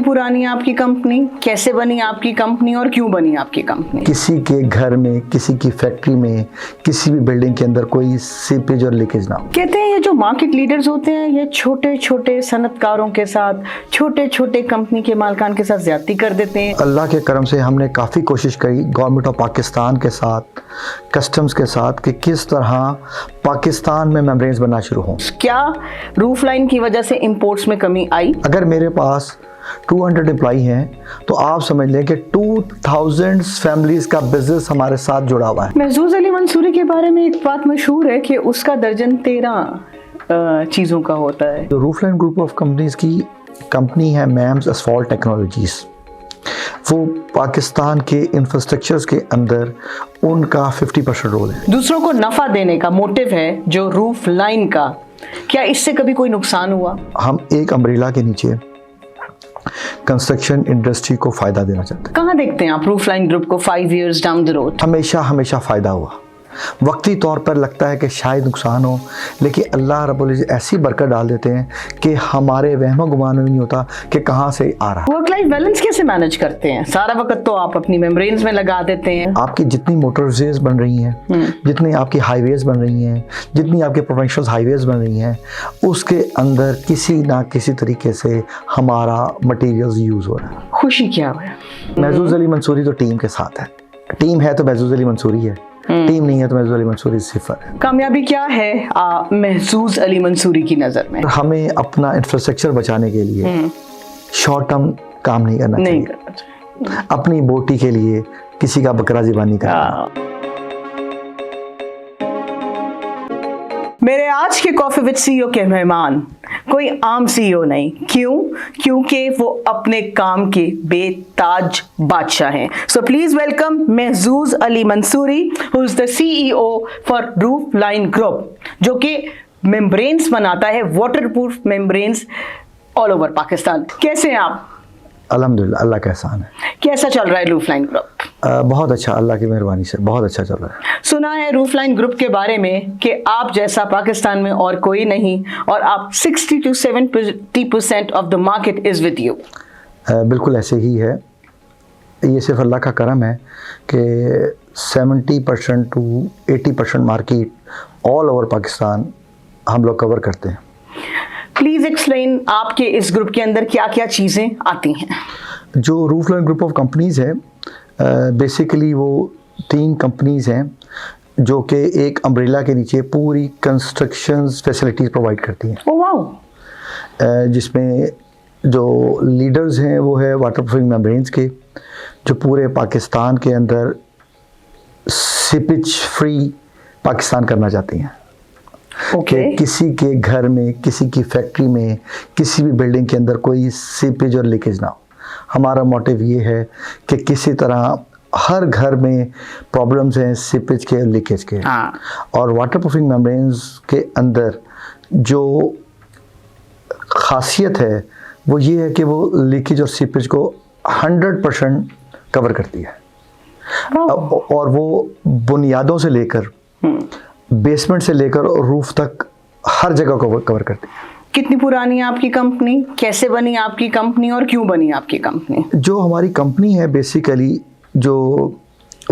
पुरानी है आपकी कंपनी, कैसे बनी आपकी कंपनी और क्यों बनी आपकी कंपनी? किसी के घर में, किसी की फैक्ट्री में, किसी भी बिल्डिंग के अंदर कोई सीपेज और लीकेज ना हो। कहते हैं ये जो मार्केट लीडर्स होते हैं ये छोटे छोटे सनतकारों के साथ, छोटे छोटे कंपनी के मालिकान के साथ ज्यादती कर देते हैं। अल्लाह के करम से हमने काफ़ी कोशिश करी गवर्नमेंट ऑफ पाकिस्तान के साथ, कस्टम्स के साथ, कि किस तरह पाकिस्तान में मेम्ब्रेन्स बनना शुरू हों। क्या रूफ लाइन की वजह से इंपोर्ट्स में कमी आई? अगर मेरे पास 200 एम्प्लॉई हैं तो आप समझ लें कि 2000 फैमिलीज का बिजनेस हमारे साथ जुड़ा हुआ है। महजूज अली मंसूरी के बारे में एक बात मशहूर है कि उसका दर्जन 13 चीज़ों का होता है। जो रूफलाइन ग्रुप ऑफ कंपनीज की कंपनी है मैम्स असफॉल्ट टेक्नोलॉजीज, वो पाकिस्तान के इंफ्रास्ट्रक्चर्स के अंदर उनका 50% रोल है। दूसरों को नफ़ा देने का मोटिव है जो रूफ लाइन का, क्या इससे कभी कोई नुकसान हुआ? हम एक अम्ब्रेला के नीचे कंस्ट्रक्शन इंडस्ट्री को फ़ायदा देना चाहते हैं। कहाँ देखते हैं आप रूफ लाइन ग्रुप को 5 years डाउन द रोड? हमेशा फ़ायदा हुआ। वक्ती तौर पर लगता है कि शायद नुकसान हो, लेकिन अल्लाह रब्बुल इज़्ज़त ऐसी बरकत डाल देते हैं कि हमारे वहम गुमान में नहीं होता कि कहाँ से आ रहा है। वर्क लाइफ बैलेंस कैसे मैनेज करते हैं? सारा वक्त तो आप अपनी मेम्ब्रेन्स में लगा देते हैं। आपकी जितनी मोटरवेज बन रही हैं, जितनी आपकी हाईवेज बन रही हैं, जितनी आपके प्रोविंशियल हाईवेज बन रही हैं, उसके अंदर किसी ना किसी तरीके से हमारा मटेरियल्स यूज़ हो रहा है। खुशी क्या है? महजूज अली मंसूरी तो टीम के साथ है। टीम है तो महजूज अली मंसूरी है, टीम नहीं है तो महजूज अली मंसूरी सिफर है। कामयाबी क्या है महजूज अली मंसूरी की नज़र में? हमें अपना इंफ्रास्ट्रक्चर बचाने के लिए शॉर्ट टर्म काम नहीं करना चाहिए। अपनी बोटी के लिए किसी का बकरा ज़िबानी करना। मेरे आज के कॉफी विद सीईओ के मेहमान कोई आम सीईओ नहीं। क्यों? क्योंकि वो अपने काम के बेताज बादशाह हैं। So please welcome Mahjooz Ali Mansoori, who is the CEO for Roofline group, जो कि मेम्ब्रेन्स बनाता है, waterproof membranes all over Pakistan. कैसे हैं आप? अल्हम्दुलिल्लाह, अल्लाह का एहसान है। कैसा चल रहा है रूफ लाइन ग्रुप? बहुत अच्छा, अल्लाह की मेहरबानी से बहुत अच्छा चल रहा है। सुना है रूफ लाइन ग्रुप के बारे में कि आप जैसा पाकिस्तान में और कोई नहीं, और आप 60 to 70% of the market is with you. बिल्कुल ऐसे ही है। ये सिर्फ अल्लाह का करम है कि 70% to 80% market all over Pakistan हम लोग कवर करते हैं। प्लीज एक्सप्लेन, आपके इस ग्रुप के अंदर क्या क्या चीज़ें आती हैं? जो roof line group of companies है, बेसिकली वो 3 कंपनीज़ हैं जो कि एक अम्ब्रेला के नीचे पूरी कंस्ट्रक्शन फैसिलिटीज़ प्रोवाइड करती हैं। Oh wow. जिसमें जो लीडर्स हैं वो है वाटरप्रूफिंग मेम्ब्रेन्स के, जो पूरे पाकिस्तान के अंदर सीपेज फ्री पाकिस्तान करना चाहती हैं। कि किसी के घर में, किसी की फैक्ट्री में, किसी भी बिल्डिंग के अंदर कोई सीपेज और लीकेज ना हो। हमारा मोटिव ये है कि किसी तरह हर घर में प्रॉब्लम्स हैं सीपेज के, लीकेज के, और वाटरप्रूफिंग मेम्ब्रेन्स के अंदर जो खासियत है वो ये है कि वो लीकेज और सीपेज को 100% कवर करती है। और वो बुनियादों से लेकर, बेसमेंट से लेकर और रूफ तक हर जगह को कवर करती है। कितनी पुरानी है आपकी कंपनी, कैसे बनी आपकी कंपनी और क्यों बनी आपकी कंपनी? जो हमारी कंपनी है, बेसिकली जो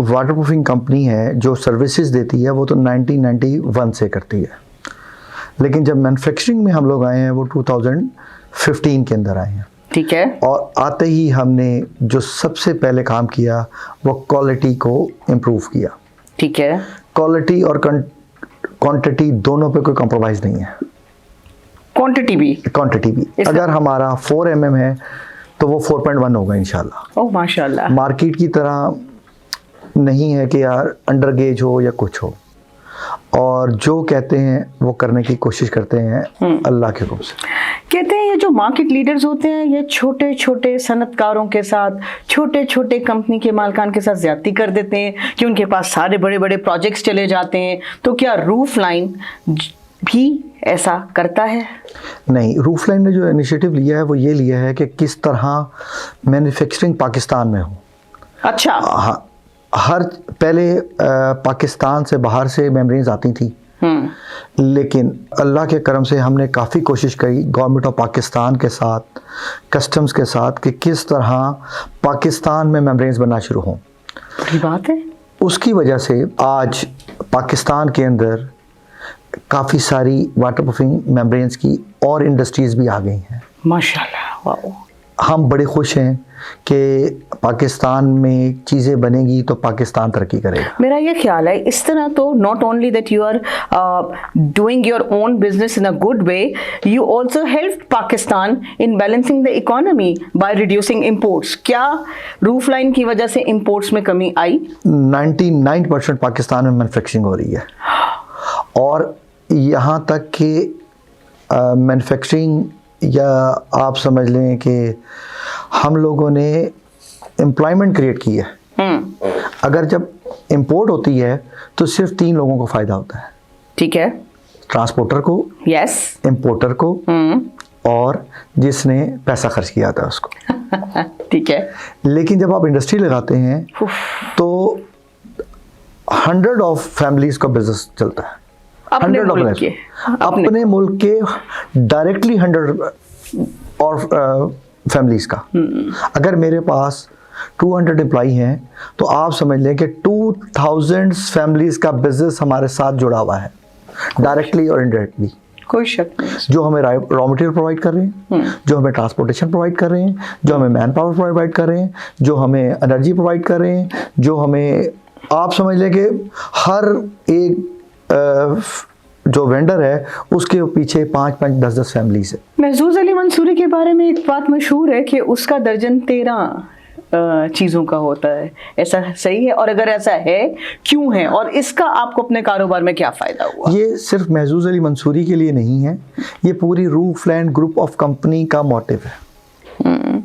वाटरप्रूफिंग कंपनी है, जो सर्विसेज देती है, वो तो 1991 से करती है। लेकिन जब मैन्युफैक्चरिंग में हम लोग आए हैं वो 2015 के अंदर आए हैं। ठीक है। और आते ही हमने जो सबसे पहले काम किया वो क्वालिटी को इम्प्रूव किया। ठीक है। क्वालिटी और क्वांटिटी दोनों पे कोई कॉम्प्रोमाइज़ नहीं है। क्वांटिटी भी अगर हमारा 4 mm है तो वो 4.1 होगा इंशाल्लाह। ओह माशाल्लाह। मार्केट की तरह नहीं है कि यार अंडर गेज हो या कुछ हो, और जो कहते हैं वो करने की कोशिश करते हैं अल्लाह के हुक्म से। कहते हैं ये जो मार्केट लीडर्स होते हैं ये छोटे छोटे सनतकारों के साथ, छोटे छोटे कंपनी के मालिकान के साथ ज्यादती कर देते हैं कि उनके पास सारे बड़े बड़े प्रोजेक्ट्स चले जाते हैं। तो क्या रूफ लाइन भी ऐसा करता है? नहीं, रूफ लाइन ने जो इनिशिएटिव लिया है वो ये लिया है कि किस तरह मैन्युफैक्चरिंग पाकिस्तान में हो। अच्छा। हाँ, हर पहले पाकिस्तान से बाहर से मेम्ब्रेन्स आती थी लेकिन अल्लाह के करम से हमने काफ़ी कोशिश करी गवर्नमेंट ऑफ पाकिस्तान के साथ, कस्टम्स के साथ, कि किस तरह पाकिस्तान में मेम्ब्रेन्स बनना शुरू हों। बड़ी बात है। उसकी वजह से आज पाकिस्तान के अंदर काफ़ी सारी वाटर प्रूफिंग मेम्ब्रेन्स की और इंडस्ट्रीज़ भी आ गई हैं। माशाल्लाह, वाओ। हम बड़े खुश हैं कि पाकिस्तान में चीज़ें बनेगी तो पाकिस्तान तरक्की करेगा। मेरा ये ख्याल है इस तरह तो not only that you are doing your own business in a good way, you also help Pakistan in balancing the economy by reducing imports. क्या रूफ लाइन की वजह से इम्पोर्ट्स में कमी आई? 99% पाकिस्तान में मैन्युफैक्चरिंग हो रही है, और यहाँ तक कि मैन्युफैक्चरिंग, या आप समझ लें कि हम लोगों ने एम्प्लॉयमेंट क्रिएट की है। अगर जब इंपोर्ट होती है तो सिर्फ 3 लोगों को फ़ायदा होता है। ठीक है। ट्रांसपोर्टर को, यस, इंपोर्टर को, और जिसने पैसा खर्च किया था उसको। ठीक है। लेकिन जब आप इंडस्ट्री लगाते हैं तो 100 ऑफ फैमिलीज का बिजनेस चलता है। अपने मुल्क के, अपने मुल्क के डायरेक्टली 100 और फैमिलीज का। अगर मेरे पास 200 एम्प्लॉई हैं तो आप समझ लें कि 2000 फैमिलीज का बिजनेस हमारे साथ जुड़ा हुआ है, डायरेक्टली और इनडायरेक्टली। कोई शक नहीं। जो हमें रॉ मटेरियल प्रोवाइड कर रहे हैं, जो हमें ट्रांसपोर्टेशन प्रोवाइड कर रहे हैं, जो हमें मैन पावर प्रोवाइड कर रहे हैं, जो हमें एनर्जी प्रोवाइड कर रहे हैं, जो हमें, आप समझ लें कि हर एक जो वेंडर है उसके पीछे 5-5, 10-10 फैमिलीज है। महजूज अली मंसूरी के बारे में एक बात मशहूर है कि उसका दर्जन 13 चीज़ों का होता है। ऐसा सही है? और अगर ऐसा है क्यों है, और इसका आपको अपने कारोबार में क्या फ़ायदा हुआ? ये सिर्फ महजूज अली मंसूरी के लिए नहीं है, ये पूरी रूफलैंड ग्रुप ऑफ कंपनी का मोटिव है।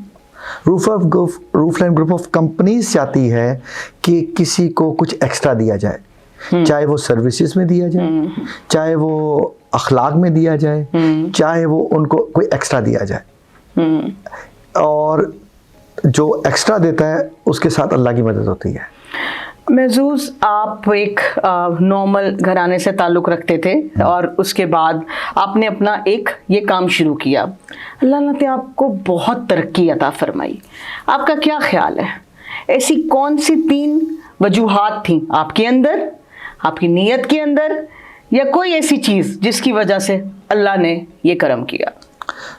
रूफलैंड ग्रुप ऑफ कंपनीज चाहती है कि किसी को कुछ एक्स्ट्रा दिया जाए, चाहे वो सर्विसेज में दिया जाए, चाहे वो अखलाक में दिया जाए, चाहे वो उनको कोई एक्स्ट्रा दिया जाए, और जो एक्स्ट्रा देता है उसके साथ अल्लाह की मदद होती है। महजूज, आप एक नॉर्मल घराने से ताल्लुक़ रखते थे और उसके बाद आपने अपना एक ये काम शुरू किया। अल्लाह ने आपको बहुत तरक्की अता फरमाई। आपका क्या ख्याल है, ऐसी कौन सी 3 वजूहात थी आपके अंदर, आपकी नीयत के अंदर, या कोई ऐसी चीज़ जिसकी वजह से अल्लाह ने ये करम किया?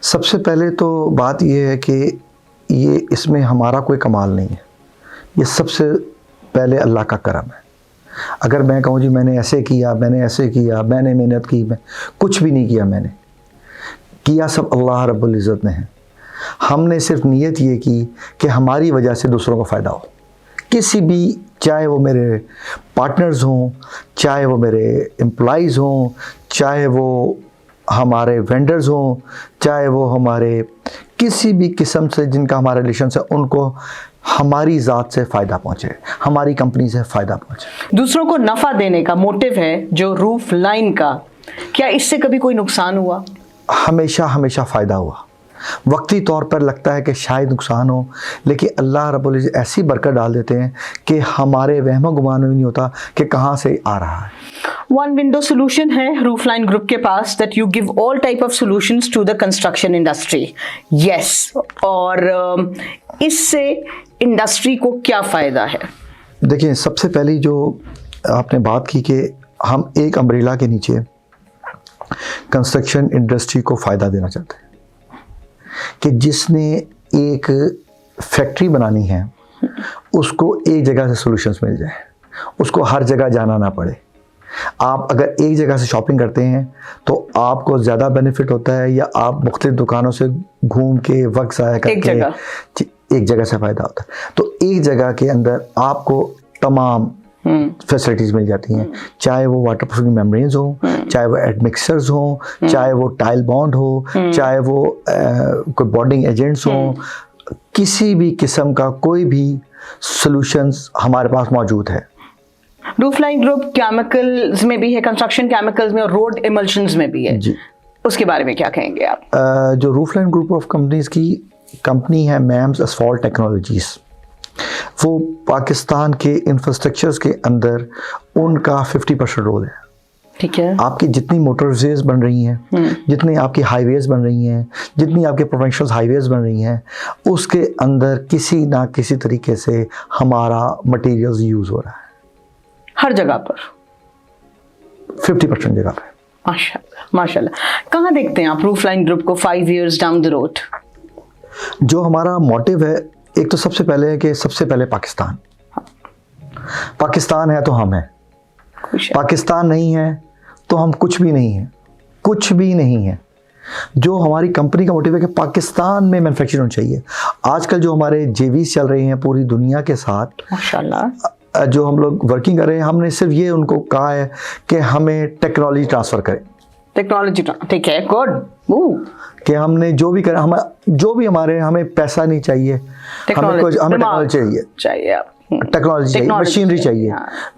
सबसे पहले तो बात ये है कि ये इसमें हमारा कोई कमाल नहीं है, ये सबसे पहले अल्लाह का करम है। अगर मैं कहूँ जी मैंने ऐसे किया, मैंने ऐसे किया, मैंने मेहनत की, मैं कुछ भी नहीं किया, मैंने किया सब अल्लाह रब्बुल इज़्ज़त ने है। हमने सिर्फ नीयत ये की कि हमारी वजह से दूसरों को फ़ायदा हो, किसी भी, चाहे वो मेरे पार्टनर्स हों, चाहे वो मेरे एम्प्लॉइज़ हों, चाहे वो हमारे वेंडर्स हों, चाहे वो हमारे किसी भी किस्म से जिनका हमारा रिलेशन है, उनको हमारी ज़ात से फ़ायदा पहुँचे, हमारी कंपनी से फ़ायदा पहुँचे। दूसरों को नफ़ा देने का मोटिव है जो रूफ लाइन का, क्या इससे कभी कोई नुकसान हुआ? हमेशा हमेशा फ़ायदा हुआ। वक्ती तौर पर लगता है कि शायद नुकसान हो, लेकिन अल्लाह रब्बुल इज़्ज़त ऐसी बरकत डाल देते हैं कि हमारे वहम गुमान में नहीं होता कि कहाँ से आ रहा है। वन विंडो सोल्यूशन है रूफलाइन ग्रुप के पास, that you give all type of solutions to the construction industry. Yes, और इससे इंडस्ट्री को क्या फ़ायदा है? देखिए, सबसे पहली जो आपने बात की कि हम एक अम्ब्रेला के नीचे कंस्ट्रक्शन इंडस्ट्री को फ़ायदा देना चाहते हैं कि जिसने एक फैक्ट्री बनानी है उसको एक जगह से सॉल्यूशंस मिल जाए, उसको हर जगह जाना ना पड़े। आप अगर एक जगह से शॉपिंग करते हैं तो आपको ज़्यादा बेनिफिट होता है, या आप मुख्तलिफ दुकानों से घूम के वक्त ज़ाया करके एक जगह से फ़ायदा होता है। तो एक जगह के अंदर आपको तमाम फैसिलिटीज़ मिल जाती हैं, चाहे वो वाटर प्रूफिंग मेम्ब्रेन्स हो, चाहे वो एडमिक्सर्स हो, चाहे वो टाइल बॉन्ड हो, चाहे वो कोई बॉन्डिंग एजेंट्स हो, किसी भी किस्म का कोई भी सॉल्यूशंस हमारे पास मौजूद है। रूफलाइन ग्रुप केमिकल्स में भी है, कंस्ट्रक्शन केमिकल्स में, और रोड इमल्शंस में भी है जी। उसके बारे में क्या कहेंगे आप? जो रूफलाइन ग्रुप ऑफ कंपनीज की कंपनी है मैम्स असफॉल्ट टेक्नोलॉजीज़, वो पाकिस्तान के इंफ्रास्ट्रक्चर्स के अंदर उनका 50% रोल है। ठीक है। आपकी जितनी मोटरवेज बन रही हैं, जितनी आपकी हाईवेज बन रही हैं, जितनी आपके प्रोविंशियल हाईवेज बन रही हैं, उसके अंदर किसी ना किसी तरीके से हमारा मटेरियल्स यूज हो रहा है, हर जगह पर 50% जगह पे। माशाल्लाह माशाल्लाह। कहाँ देखते हैं आप रूफलाइन ग्रुप को 5 years डाउन द रोड? जो हमारा मोटिव है, एक तो सबसे पहले है कि सबसे पहले पाकिस्तान, पाकिस्तान है तो हम हैं, खुश है। पाकिस्तान नहीं है तो हम कुछ भी नहीं हैं, कुछ भी नहीं है। जो हमारी कंपनी का मोटिव है कि पाकिस्तान में मैन्युफैक्चर होना चाहिए। आजकल जो हमारे जेवीज चल रहे हैं पूरी दुनिया के साथ, माशाल्लाह। जो हम लोग वर्किंग कर रहे हैं, हमने सिर्फ ये उनको कहा है कि हमें टेक्नोलॉजी ट्रांसफ़र करें, टेक्नोलॉजी, ठीक है, गुड। कि हमने जो भी करा, हम जो भी हमें पैसा नहीं चाहिए, हमें टेक्नोलॉजी चाहिए आप, टेक्नोलॉजी चाहिए, मशीनरी चाहिए,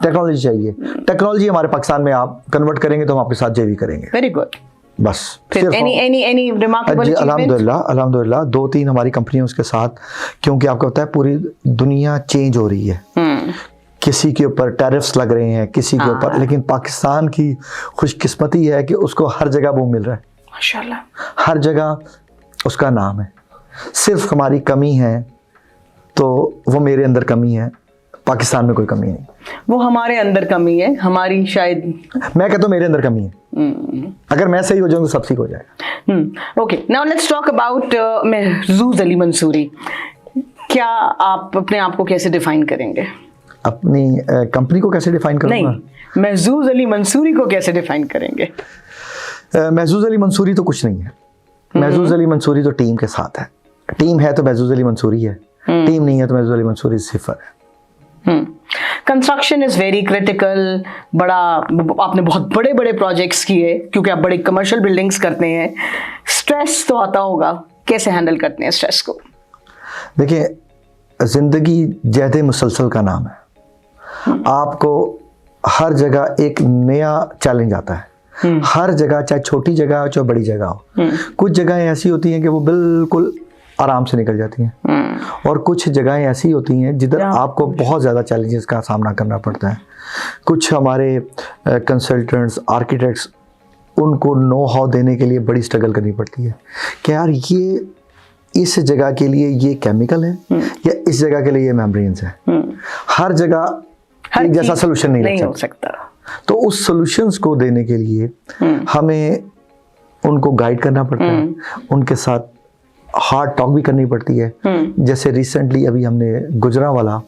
टेक्नोलॉजी चाहिए। टेक्नोलॉजी हमारे पाकिस्तान में आप कन्वर्ट करेंगे तो हम आपके साथ जेवी करेंगे। Very good. बस फिर एनी रिमार्केबल जी, अल्हम्दुलिल्लाह 2-3 हमारी कंपनियों के साथ, क्योंकि आपको पता है पूरी दुनिया चेंज हो रही है, किसी के ऊपर टैरिफ्स लग रहे हैं, किसी के ऊपर, लेकिन पाकिस्तान की खुशकिस्मती है कि उसको हर जगह वो मिल रहा है, माशाल्लाह। हर जगह उसका नाम है। सिर्फ हमारी कमी है तो वो मेरे अंदर कमी है, पाकिस्तान में कोई कमी नहीं। वो हमारे अंदर कमी है, हमारी शायद, मैं कहता हूँ मेरे अंदर कमी है। अगर मैं सही हो जाऊंगा तो सब ठीक हो जाएगा। Okay, now let's talk about Mahjooz Ali Mansoori. क्या आप अपने आप को कैसे डिफाइन करेंगे? अपनी कंपनी को कैसे डिफाइन करूंगा? नहीं, महजूज अली मंसूरी को कैसे डिफाइन करेंगे? महजूज अली मंसूरी तो कुछ नहीं है। महजूज अली मंसूरी तो टीम के साथ है। टीम है तो महजूज अली मंसूरी है, टीम नहीं है तो महजूज अली मंसूरी सिफर है। Construction is very critical. बड़ा, आपने बहुत बड़े बड़े प्रोजेक्ट्स किए क्योंकि आप बड़ी कमर्शियल बिल्डिंग्स करते हैं। स्ट्रेस तो आता होगा, कैसे हैंडल करते हैं स्ट्रेस को? देखिए, जिंदगी जैद मुसलसल का नाम है। आपको हर जगह एक नया चैलेंज आता है, हर जगह, चाहे छोटी जगह हो चाहे बड़ी जगह हो। कुछ जगहें ऐसी होती हैं कि वो बिल्कुल आराम से निकल जाती हैं, और कुछ जगहें ऐसी होती हैं जिधर आपको बहुत ज़्यादा चैलेंजेस का सामना करना पड़ता है। कुछ हमारे कंसल्टेंट्स, आर्किटेक्ट्स, उनको नो हाउ देने के लिए बड़ी स्ट्रगल करनी पड़ती है कि यार ये इस जगह के लिए ये केमिकल है या इस जगह के लिए ये मेम्ब्रेन्स है। हर जगह एक जैसा सोल्यूशन नहीं हो सकता। तो उस सॉल्यूशंस को देने के लिए हमें उनको गाइड करना पड़ता है, उनके साथ हार्ड टॉक भी करनी पड़ती है। जैसे रिसेंटली अभी हमने गुजरांवाला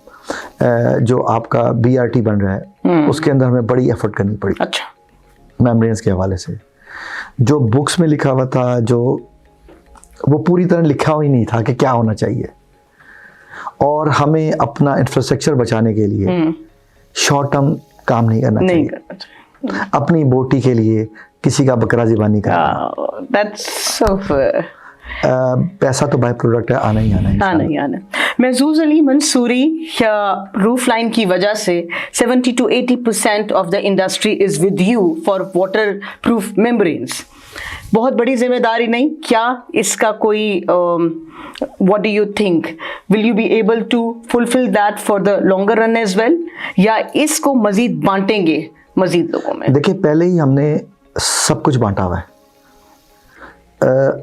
जो आपका BRT बन रहा है, उसके अंदर हमें बड़ी एफर्ट करनी पड़ी। अच्छा। मेम्ब्रेन्स के हवाले से जो बुक्स में लिखा हुआ था, जो वो पूरी तरह लिखा हुआ ही नहीं था कि क्या होना चाहिए, और हमें अपना इंफ्रास्ट्रक्चर बचाने के लिए शॉर्ट टर्म काम नहीं करना चाहिए। अपनी बोटी के लिए किसी का बकरा ज़िबानी करना। That's so fair. पैसा तो बाय प्रोडक्ट है, आना ही आना। महजूज अली मंसूरी, रूफ लाइन की वजह से 70 to 80% of the industry is with you for water proof membranes. बहुत बड़ी जिम्मेदारी नहीं क्या इसका कोई what do you think, will you be able to fulfill that for the longer run as well, या इसको मजीद बांटेंगे मजीद लोगों में? देखिए, पहले ही हमने सब कुछ बांटा हुआ है।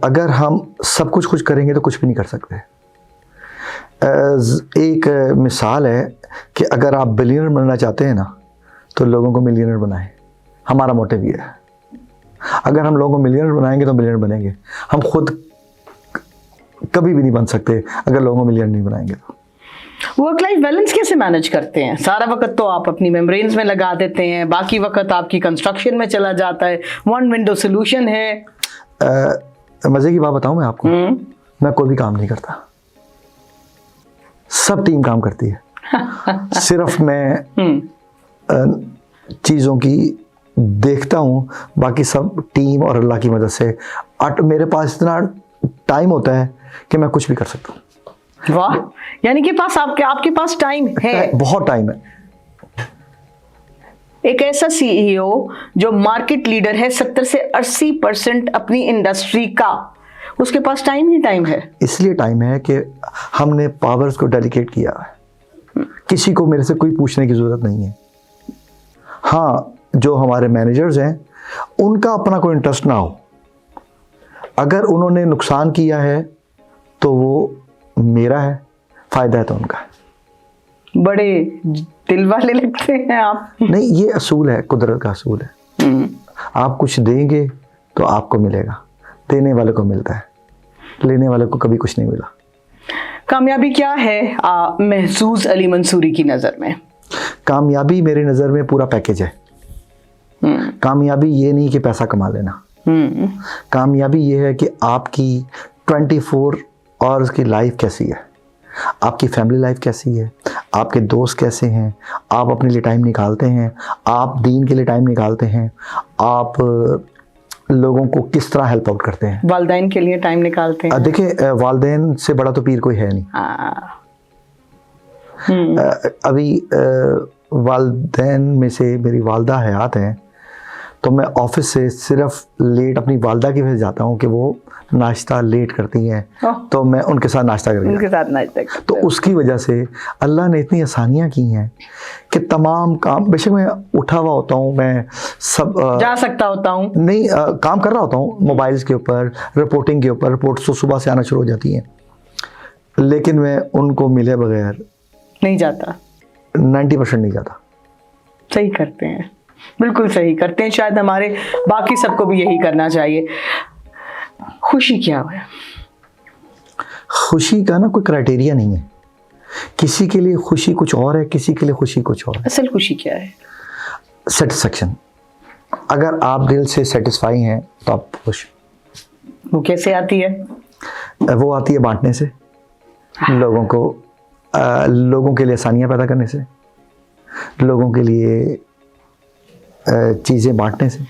अगर हम सब कुछ करेंगे तो कुछ भी नहीं कर सकते। एक मिसाल है कि अगर आप बिलियनर बनना चाहते हैं ना, तो लोगों को मिलियनर बनाएं। हमारा मोटिव ये है। अगर हम लोगों को मिलियनर बनाएंगे तो मिलियनर बनेंगे। हम खुद कभी भी नहीं बन सकते अगर लोगों को मिलियनर नहीं बनाएंगे तो। वर्क लाइफ बैलेंस कैसे मैनेज करते हैं? सारा वक्त तो आप अपनी मेम्ब्रेन्स में लगा देते हैं, बाकी वक्त आपकी कंस्ट्रक्शन में चला जाता है। वन विंडो सोल्यूशन है। मजे की बात बताऊं मैं आपको, मैं कोई भी काम नहीं करता, सब टीम काम करती है। सिर्फ मैं चीज़ों की देखता हूँ, बाकी सब टीम और अल्लाह की मदद से। मेरे पास इतना टाइम होता है कि मैं कुछ भी कर सकता हूँ। वाह, यानी कि आपके पास टाइम है, बहुत टाइम है। एक ऐसा CEO जो मार्केट लीडर है 70 से 80% अपनी इंडस्ट्री का, उसके पास टाइम ही टाइम है। इसलिए टाइम है कि हमने पावर्स को डेलीकेट किया है। किसी को मेरे से कोई पूछने की जरूरत नहीं है। हाँ, जो हमारे मैनेजर्स हैं उनका अपना कोई इंटरेस्ट ना हो। अगर उन्होंने नुकसान किया है तो वो मेरा है, फ़ायदा है तो उनका है। बड़े दिल वाले लगते हैं आप। नहीं, ये असूल है, कुदरत का असूल है। आप कुछ देंगे तो आपको मिलेगा, देने वाले को मिलता है, लेने वाले को कभी कुछ नहीं मिला। कामयाबी क्या है महसूज अली मंसूरी की नज़र में? कामयाबी मेरी नज़र में पूरा पैकेज है। कामयाबी ये नहीं कि पैसा कमा लेना, कामयाबी ये है कि आपकी 24 आवर्स की लाइफ कैसी है, आपकी फैमिली लाइफ कैसी है, आपके दोस्त कैसे हैं, आप अपने लिए टाइम निकालते हैं, आप दीन के लिए टाइम निकालते हैं, आप लोगों को किस तरह हेल्प आउट करते हैं, वालिदैन के लिए टाइम निकालते हैं। देखिए, वालिदैन से बड़ा तो पीर कोई है नहीं। अभी वालिदैन में से मेरी वालदा हयात हैं, तो मैं ऑफिस से सिर्फ लेट अपनी वालदा की वजह से जाता हूँ कि वो नाश्ता लेट करती हैं, तो मैं उनके साथ नाश्ता करके उनके साथ नाश्ता करते तो उसकी वजह से अल्लाह ने इतनी आसानियाँ की हैं कि तमाम काम, बेशक मैं उठा हुआ होता हूँ, मैं सब जा सकता होता हूँ, नहीं काम कर रहा होता हूँ मोबाइल्स के ऊपर, रिपोर्टिंग के ऊपर, रिपोर्ट्स तो सुबह से आना शुरू हो जाती हैं, लेकिन मैं उनको मिले बगैर नहीं जाता। 90% नहीं जाता। सही करते हैं, बिल्कुल सही करते हैं। शायद हमारे बाकी सबको भी यही करना चाहिए। खुशी क्या है? खुशी का ना कोई क्राइटेरिया नहीं है। किसी के लिए खुशी कुछ और है, किसी के लिए खुशी कुछ और है। असल खुशी क्या है? सेटिस्फेक्शन। अगर आप दिल से सेटिस्फाई हैं तो आप खुश। वो कैसे आती है? वो आती है बांटने से, लोगों के लिए आसानियाँ पैदा करने से, लोगों के लिए चीज़ें बांटने से।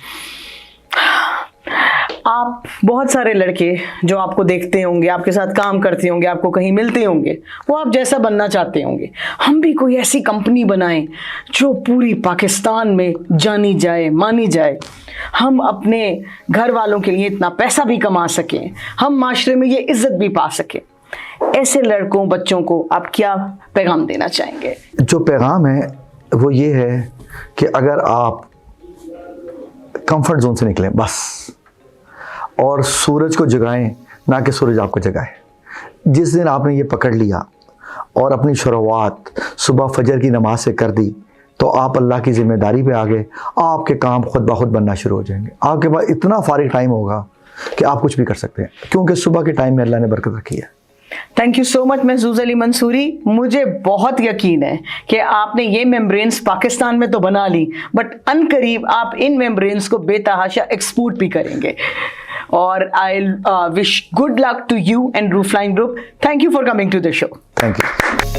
आप बहुत सारे लड़के जो आपको देखते होंगे, आपके साथ काम करते होंगे, आपको कहीं मिलते होंगे, वो आप जैसा बनना चाहते होंगे। हम भी कोई ऐसी कंपनी बनाएं जो पूरी पाकिस्तान में जानी जाए, मानी जाए, हम अपने घर वालों के लिए इतना पैसा भी कमा सकें, हम माशरे में ये इज्जत भी पा सकें। ऐसे लड़कों, बच्चों को आप क्या पैगाम देना चाहेंगे? जो पैगाम है वो ये है कि अगर आप कंफर्ट जोन से निकलें बस, और सूरज को जगाएं, ना कि सूरज आपको जगाए। जिस दिन आपने ये पकड़ लिया और अपनी शुरुआत सुबह फजर की नमाज से कर दी, तो आप अल्लाह की ज़िम्मेदारी पे आ गए। आपके काम खुद ब खुद बनना शुरू हो जाएंगे। आपके पास इतना फारिग टाइम होगा कि आप कुछ भी कर सकते हैं, क्योंकि सुबह के टाइम में अल्लाह ने बरकत रखी है। Thank you so much Mahsooz Ali Mansoori. मुझे बहुत यकीन है कि आपने ये मेम्ब्रेन्स पाकिस्तान में तो बना ली, बट अनकरीब आप इन मेम्ब्रेन्स को बेतहाशा एक्सपोर्ट भी करेंगे। और I wish good luck to you and Roofline group. Thank you for coming to the show. Thank you.